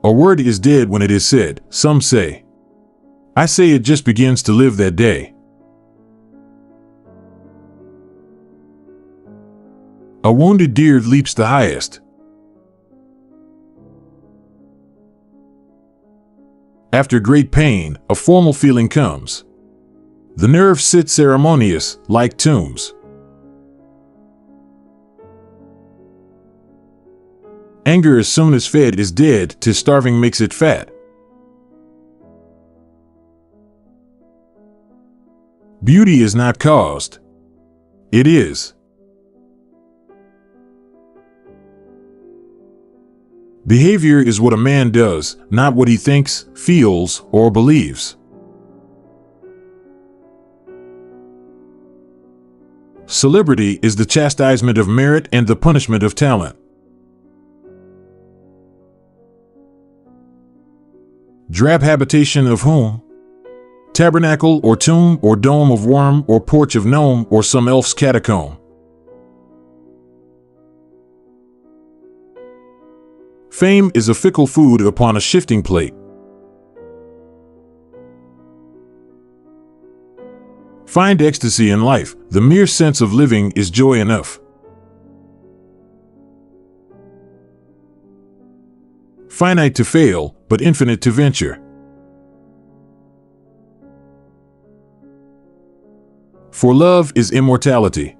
A word is dead when it is said, some say. I say it just begins to live that day. A wounded deer leaps the highest. After great pain, a formal feeling comes. The nerves sit ceremonious, like tombs. Anger as soon as fed is dead, 'tis starving makes it fat. Beauty is not caused. It is. Behavior is what a man does, not what he thinks, feels, or believes. Celebrity is the chastisement of merit and the punishment of talent. Drab habitation of whom? Tabernacle or tomb or dome of worm or porch of gnome or some elf's catacomb. Fame is a fickle food upon a shifting plate. Find ecstasy in life. The mere sense of living is joy enough. Finite to fail, but infinite to venture. For love is immortality.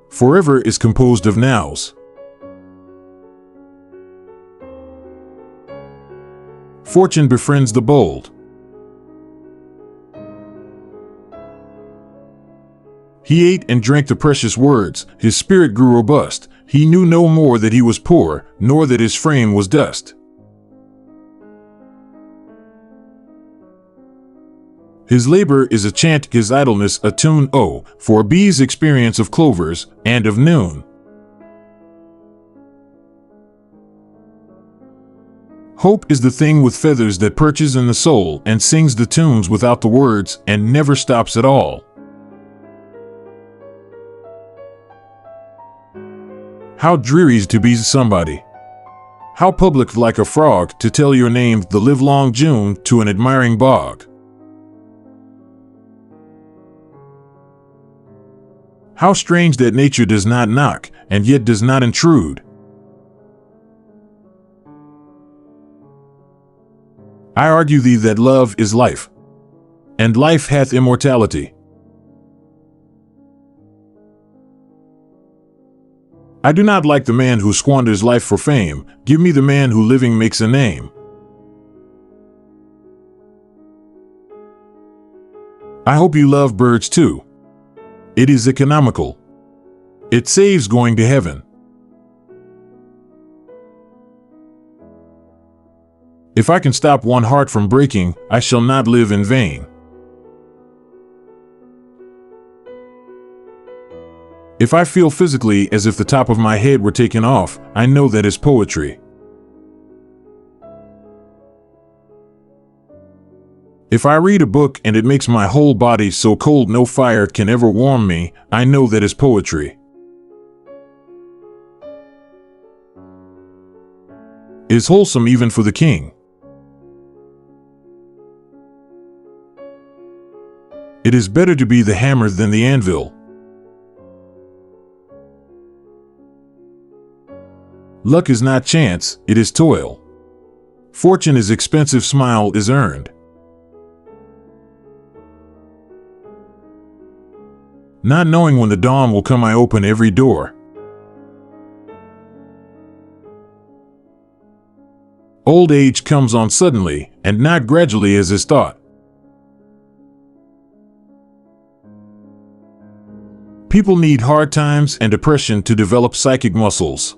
Forever is composed of nows. Fortune befriends the bold. He ate and drank the precious words, his spirit grew robust. He knew no more that he was poor, nor that his frame was dust. His labor is a chant, his idleness a tune, oh, for a bee's experience of clovers, and of noon. Hope is the thing with feathers that perches in the soul and sings the tunes without the words and never stops at all. How dreary's to be somebody. How public like a frog to tell your name the livelong June to an admiring bog. How strange that nature does not knock and yet does not intrude. I argue thee that love is life, and life hath immortality. I do not like the man who squanders life for fame. Give me the man who living makes a name. I hope you love birds too. It is economical. It saves going to heaven. If I can stop one heart from breaking, I shall not live in vain. If I feel physically as if the top of my head were taken off, I know that is poetry. If I read a book and it makes my whole body so cold no fire can ever warm me, I know that is poetry. Is wholesome even for the king. It is better to be the hammer than the anvil. Luck is not chance, it is toil. Fortune is expensive, smile is earned. Not knowing when the dawn will come, I open every door. Old age comes on suddenly, and not gradually as is thought. People need hard times and depression to develop psychic muscles.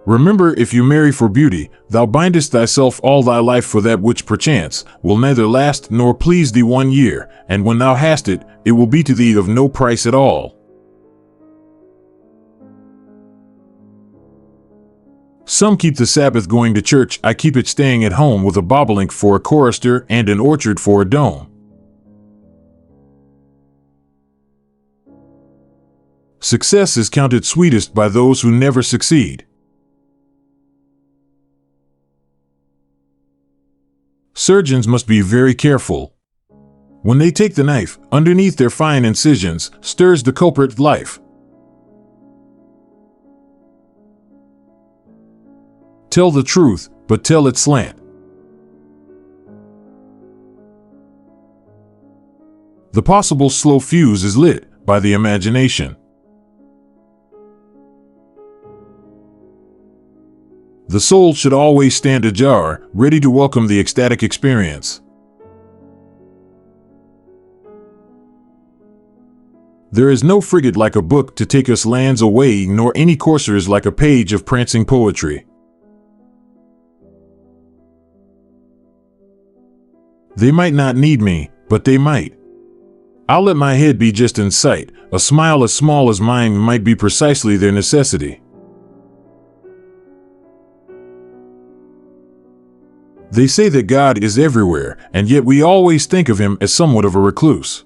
Remember, if you marry for beauty, thou bindest thyself all thy life for that which perchance will neither last nor please thee 1 year, and when thou hast it, it will be to thee of no price at all. Some keep the Sabbath going to church, I keep it staying at home with a bobolink for a chorister and an orchard for a dome. Success is counted sweetest by those who never succeed. Surgeons must be very careful. When they take the knife, underneath their fine incisions stirs the culprit life. Tell the truth, but tell it slant. The possible slow fuse is lit by the imagination. The soul should always stand ajar, ready to welcome the ecstatic experience. There is no frigate like a book to take us lands away, nor any coursers like a page of prancing poetry. They might not need me, but they might. I'll let my head be just in sight. A smile as small as mine might be precisely their necessity. They say that God is everywhere, and yet we always think of him as somewhat of a recluse.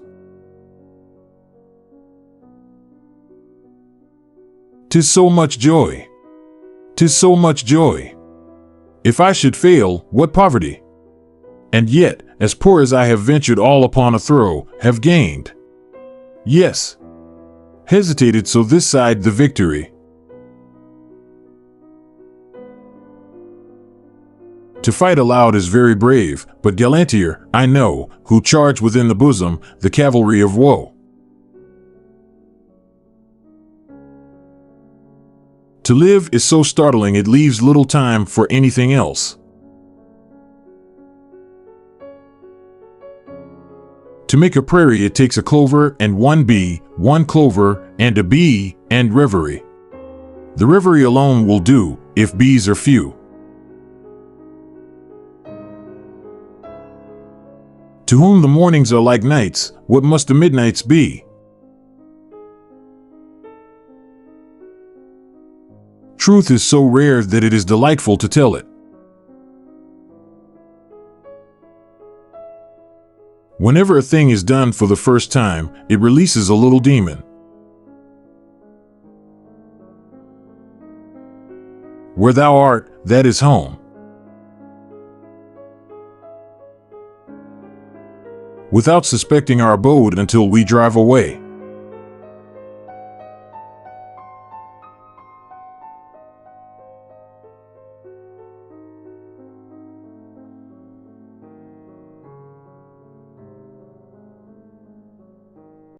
'Tis so much joy. 'Tis so much joy. If I should fail, what poverty? And yet, as poor as I have ventured all upon a throw, have gained. Yes. Hesitated so this side the victory. To fight aloud is very brave, but gallantier, I know, who charge within the bosom the cavalry of woe. To live is so startling it leaves little time for anything else. To make a prairie it takes a clover and one bee, one clover and a bee, and reverie. The reverie alone will do, if bees are few. To whom the mornings are like nights, what must the midnights be? Truth is so rare that it is delightful to tell it. Whenever a thing is done for the first time, it releases a little demon. Where thou art, that is home. Without suspecting our abode until we drive away.